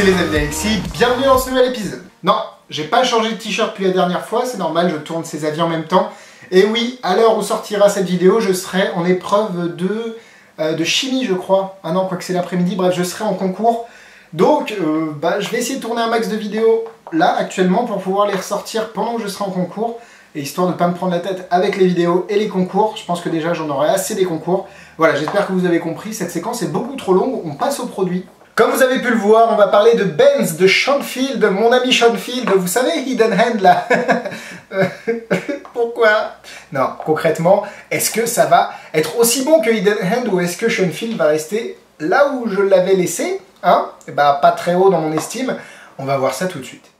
les amis d'Alexis, bienvenue dans ce nouvel épisode. Non, j'ai pas changé de t-shirt depuis la dernière fois, c'est normal, je tourne ces avis en même temps. Et oui, à l'heure où sortira cette vidéo, je serai en épreuve de chimie, je crois. Ah non, quoique c'est l'après-midi, bref, je serai en concours. Donc, je vais essayer de tourner un max de vidéos là, actuellement, pour pouvoir les ressortir pendant que je serai en concours. Et histoire de ne pas me prendre la tête avec les vidéos et les concours, je pense que déjà j'en aurai assez des concours. Voilà, j'espère que vous avez compris, cette séquence est beaucoup trop longue, on passe au produit. Comme vous avez pu le voir, on va parler de Benz, de Sean Field, mon ami Sean Field, vous savez, Hidden Hand là. Pourquoi? Non, concrètement, est-ce que ça va être aussi bon que Hidden Hand ou est-ce que Sean Field va rester là où je l'avais laissé, hein? Et bah pas très haut dans mon estime, on va voir ça tout de suite.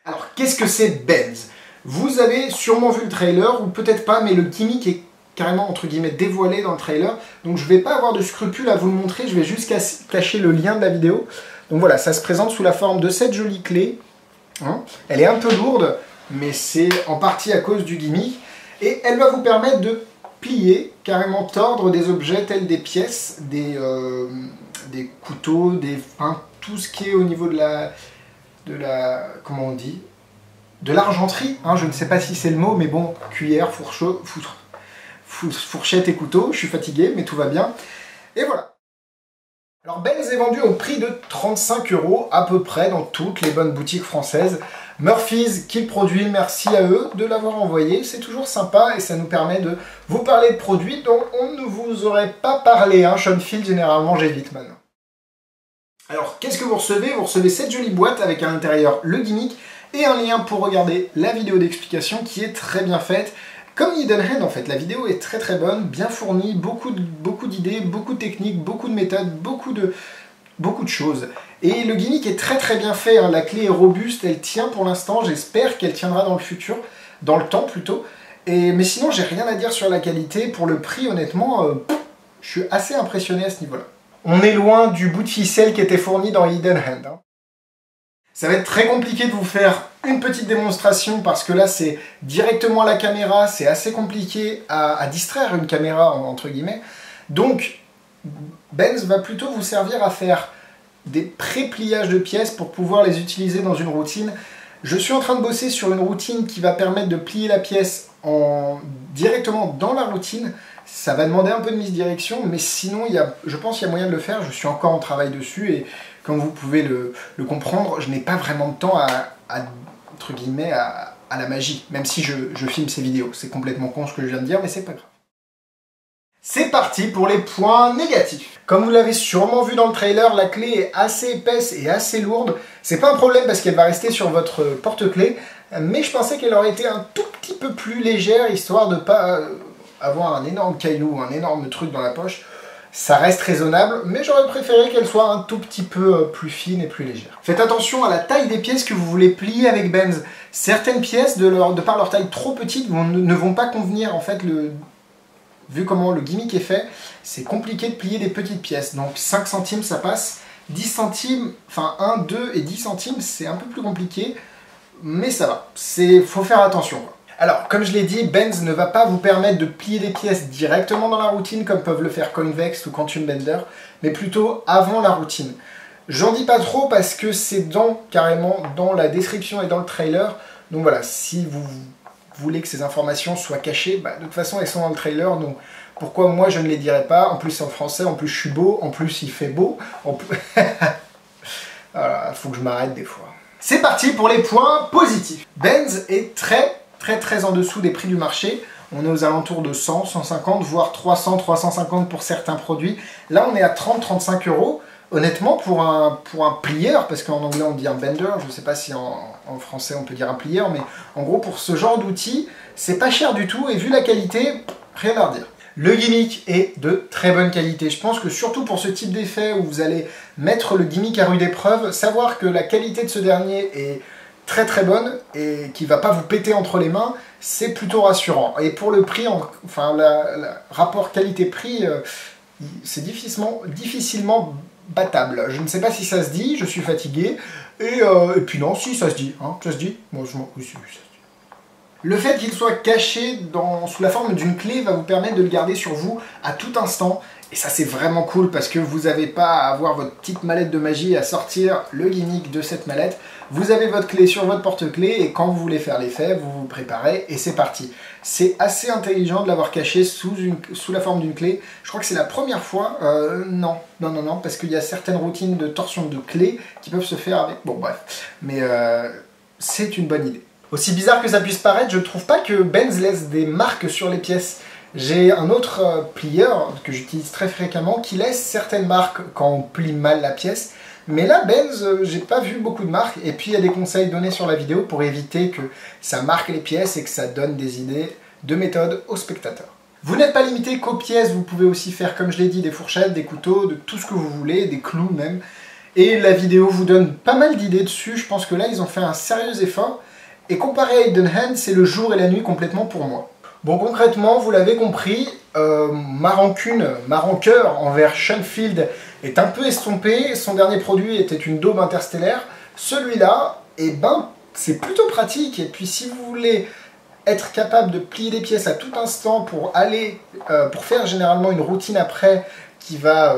Alors, qu'est-ce que c'est Benz? Vous avez sûrement vu le trailer, ou peut-être pas, mais le gimmick est carrément, entre guillemets, dévoilé dans le trailer. Donc je vais pas avoir de scrupule à vous le montrer, je vais juste cacher le lien de la vidéo. Donc voilà, ça se présente sous la forme de cette jolie clé. Hein. Elle est un peu lourde, mais c'est en partie à cause du gimmick. Et elle va vous permettre de plier, carrément tordre des objets tels des pièces, des couteaux, tout ce qui est au niveau de la comment on dit, de l'argenterie, hein, je ne sais pas si c'est le mot, mais bon, cuillère, fourchette et couteau, je suis fatigué, mais tout va bien. Et voilà. Alors Benz est vendu au prix de 35 € à peu près dans toutes les bonnes boutiques françaises. Murphy's qui le produit, merci à eux de l'avoir envoyé, c'est toujours sympa et ça nous permet de vous parler de produits dont on ne vous aurait pas parlé, hein. Sean Field, généralement j'évite maintenant. Alors qu'est-ce que vous recevez? Vous recevez cette jolie boîte avec à l'intérieur le gimmick et un lien pour regarder la vidéo d'explication qui est très bien faite. Comme Hidden Hand en fait, la vidéo est très très bonne, bien fournie, beaucoup d'idées, beaucoup de techniques, beaucoup de méthodes, beaucoup de choses. Et le gimmick est très très bien fait, hein. La clé est robuste, elle tient pour l'instant, j'espère qu'elle tiendra dans le futur, dans le temps plutôt. Mais sinon j'ai rien à dire sur la qualité, pour le prix honnêtement, je suis assez impressionné à ce niveau-là. On est loin du bout de ficelle qui était fourni dans Hidden Hand. Hein. Ça va être très compliqué de vous faire une petite démonstration parce que là c'est directement à la caméra, c'est assez compliqué à distraire une caméra entre guillemets. Donc Benz va plutôt vous servir à faire des pré-pliages de pièces pour pouvoir les utiliser dans une routine. Je suis en train de bosser sur une routine qui va permettre de plier la pièce directement dans la routine. Ça va demander un peu de mise direction, mais sinon je pense qu'il y a moyen de le faire. Je suis encore en travail dessus et comme vous pouvez le comprendre, je n'ai pas vraiment de temps entre guillemets, à la magie, même si je filme ces vidéos. C'est complètement con ce que je viens de dire, mais c'est pas grave. C'est parti pour les points négatifs. Comme vous l'avez sûrement vu dans le trailer, la clé est assez épaisse et assez lourde. C'est pas un problème parce qu'elle va rester sur votre porte-clés, mais je pensais qu'elle aurait été un tout petit peu plus légère, histoire de pas avoir un énorme caillou, un énorme truc dans la poche. Ça reste raisonnable, mais j'aurais préféré qu'elle soit un tout petit peu plus fine et plus légère. Faites attention à la taille des pièces que vous voulez plier avec Benz. Certaines pièces, de par leur taille trop petite, ne vont pas convenir. En fait, vu comment le gimmick est fait, c'est compliqué de plier des petites pièces. Donc 5 centimes ça passe, 10 centimes, enfin 1, 2 et 10 centimes, c'est un peu plus compliqué, mais ça va. Faut faire attention, quoi. Alors, comme je l'ai dit, Benz ne va pas vous permettre de plier des pièces directement dans la routine comme peuvent le faire Convex ou Quantum Bender, mais plutôt avant la routine. J'en dis pas trop parce que c'est carrément dans la description et dans le trailer. Donc voilà, si vous voulez que ces informations soient cachées, de toute façon elles sont dans le trailer, donc pourquoi moi je ne les dirai pas? En plus c'est en français, en plus je suis beau, en plus il fait beau, voilà, faut que je m'arrête des fois. C'est parti pour les points positifs. Benz est très en dessous des prix du marché. On est aux alentours de 100, 150, voire 300, 350 pour certains produits. Là, on est à 30, 35 €. Honnêtement, pour un plieur, parce qu'en anglais on dit un bender, je ne sais pas si en français on peut dire un plieur, mais en gros pour ce genre d'outil, c'est pas cher du tout et vu la qualité, rien à redire. Le gimmick est de très bonne qualité. Je pense que surtout pour ce type d'effet où vous allez mettre le gimmick à rude épreuve, savoir que la qualité de ce dernier est très bonne et qui va pas vous péter entre les mains, c'est plutôt rassurant. Et pour le prix, le rapport qualité-prix, c'est difficilement battable. Je ne sais pas si ça se dit, je suis fatigué, et puis non, si ça se dit, hein, ça se dit, moi je m'en... Oui, ça se dit. Le fait qu'il soit caché sous la forme d'une clé va vous permettre de le garder sur vous à tout instant Et ça c'est vraiment cool parce que vous n'avez pas à avoir votre petite mallette de magie à sortir le gimmick de cette mallette. Vous avez votre clé sur votre porte-clés et quand vous voulez faire l'effet, vous vous préparez et c'est parti. C'est assez intelligent de l'avoir caché sous la forme d'une clé. Je crois que c'est la première fois. Non, parce qu'il y a certaines routines de torsion de clé qui peuvent se faire avec... Bon bref, mais c'est une bonne idée. Aussi bizarre que ça puisse paraître, je ne trouve pas que Benz laisse des marques sur les pièces. J'ai un autre plieur que j'utilise très fréquemment qui laisse certaines marques quand on plie mal la pièce. Mais là, Benz, j'ai pas vu beaucoup de marques. Et puis il y a des conseils donnés sur la vidéo pour éviter que ça marque les pièces et que ça donne des idées de méthode aux spectateurs. Vous n'êtes pas limité qu'aux pièces, vous pouvez aussi faire, comme je l'ai dit, des fourchettes, des couteaux, de tout ce que vous voulez, des clous même. Et la vidéo vous donne pas mal d'idées dessus. Je pense que là, ils ont fait un sérieux effort. Et comparé à Hidden Hand, c'est le jour et la nuit complètement pour moi. Bon, concrètement, vous l'avez compris, ma rancœur envers Schoenfeld est un peu estompée. Son dernier produit était une daube interstellaire. Celui-là, eh ben, c'est plutôt pratique. Et puis, si vous voulez être capable de plier des pièces à tout instant pour aller, pour faire généralement une routine après qui va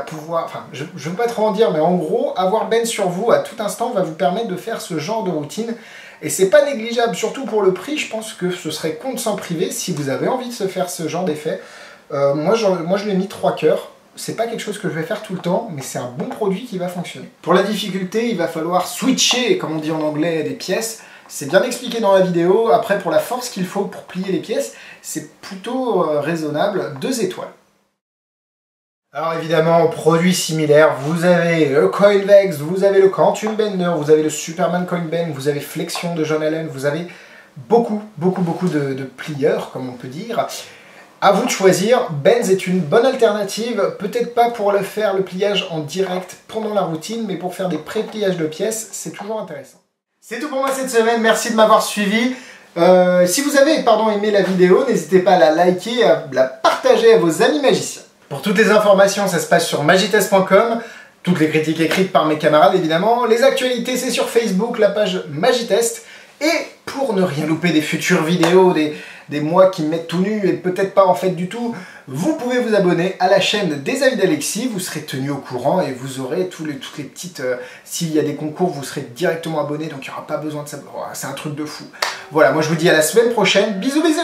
pouvoir... Enfin, je ne veux pas trop en dire, mais en gros, avoir Benz sur vous à tout instant va vous permettre de faire ce genre de routine. Et c'est pas négligeable, surtout pour le prix, je pense que ce serait compte sans privé si vous avez envie de se faire ce genre d'effet. Moi, je lui ai mis 3 cœurs. C'est pas quelque chose que je vais faire tout le temps, mais c'est un bon produit qui va fonctionner. Pour la difficulté, il va falloir switcher, comme on dit en anglais, des pièces. C'est bien expliqué dans la vidéo. Après, pour la force qu'il faut pour plier les pièces, c'est plutôt raisonnable. 2 étoiles. Alors évidemment, produits similaires, vous avez le Coilvex, vous avez le Quantum Bender, vous avez le Superman Coin Bend, vous avez Flexion de John Allen, vous avez beaucoup de plieurs, comme on peut dire. À vous de choisir, Benz est une bonne alternative, peut-être pas pour faire le pliage en direct pendant la routine, mais pour faire des pré-pliages de pièces, c'est toujours intéressant. C'est tout pour moi cette semaine, merci de m'avoir suivi. Si vous avez aimé la vidéo, n'hésitez pas à la liker, à la partager à vos amis magiciens. Pour toutes les informations, ça se passe sur magitest.com, toutes les critiques écrites par mes camarades évidemment, les actualités c'est sur Facebook, la page Magitest, et pour ne rien louper des futures vidéos, des mois qui me mettent tout nu et peut-être pas en fait du tout, vous pouvez vous abonner à la chaîne des Avis d'Alexis, vous serez tenu au courant et vous aurez toutes les petites... S'il y a des concours, vous serez directement abonné, donc il n'y aura pas besoin de ça. Oh, c'est un truc de fou. Voilà, moi je vous dis à la semaine prochaine, bisous bisous.